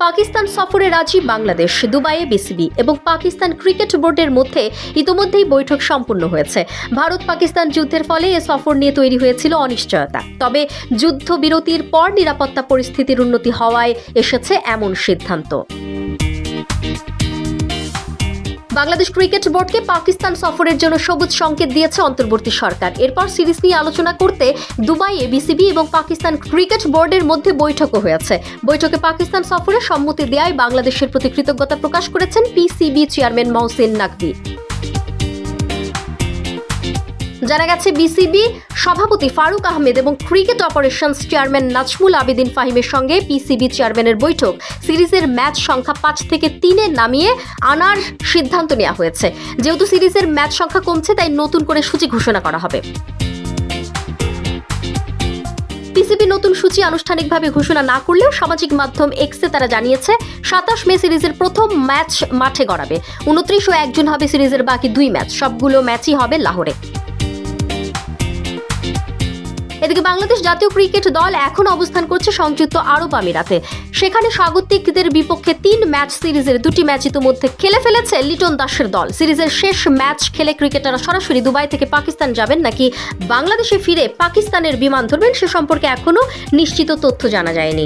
পাকিস্তান সফরে রাজি বাংলাদেশ, দুবাইয়ে বিসিবি এবং পাকিস্তান ক্রিকেট বোর্ডের মধ্যে ইতোমধ্যেই বৈঠক সম্পন্ন হয়েছে। ভারত পাকিস্তান যুদ্ধের ফলে এ সফর নিয়ে তৈরি হয়েছিল অনিশ্চয়তা। তবে যুদ্ধবিরতির পর নিরাপত্তা পরিস্থিতির উন্নতি হওয়ায় এসেছে এমন সিদ্ধান্ত। বাংলাদেশ ক্রিকেট বোর্ডকে পাকিস্তান সফরের জন্য সবুজ সংকেত দিয়েছে অন্তর্বর্তী সরকার। এরপর সিরিজ নিয়ে আলোচনা করতে দুবাইয়ে বিসিবি এবং পাকিস্তান ক্রিকেট বোর্ডের মধ্যে বৈঠকও হয়েছে। বৈঠকে পাকিস্তান সফরে সম্মতি দেওয়ায় বাংলাদেশের প্রতি কৃতজ্ঞতা প্রকাশ করেছেন পিসিবি চেয়ারম্যান মহসিন নাকভি। জানা গেছে, বিসিবি সভাপতি ফারুক আহমেদ এবং cricket operations chairman Nazmul Abedin ফাহিমের সঙ্গে পিসিবি চেয়ারম্যানের বৈঠক সিরিজের ম্যাচ সংখ্যা 5 থেকে 3-এ নামিয়ে আনার সিদ্ধান্ত নেওয়া হয়েছে। যেহেতু সিরিজের ম্যাচ সংখ্যা কমছে, তাই নতুন করে সূচি ঘোষণা করা হবে। পিসিবি নতুন সূচি আনুষ্ঠানিকভাবে ঘোষণা না করলেও সামাজিক মাধ্যম এক্সে তারা জানিয়েছে 27 মে সিরিজের প্রথম ম্যাচ মাঠে গড়াবে। 29 ও 1 জুন হবে সিরিজের বাকি 2 ম্যাচ। সবগুলো ম্যাচই হবে লাহোরে। এদিকে বাংলাদেশ জাতীয় ক্রিকেট দল এখন অবস্থান করছে সংযুক্ত আরব আমিরাতে। সেখানে স্বাগতিকদের বিপক্ষে 3 ম্যাচ সিরিজের 2টি ম্যাচ ইতিমধ্যে খেলে ফেলেছে লিটন দাসের দল। সিরিজের শেষ ম্যাচ খেলে ক্রিকেটাররা সরাসরি দুবাই থেকে পাকিস্তান যাবেন নাকি বাংলাদেশে ফিরে পাকিস্তানের বিমান ধরবেন, সে সম্পর্কে এখনো নিশ্চিত তথ্য জানা যায়নি।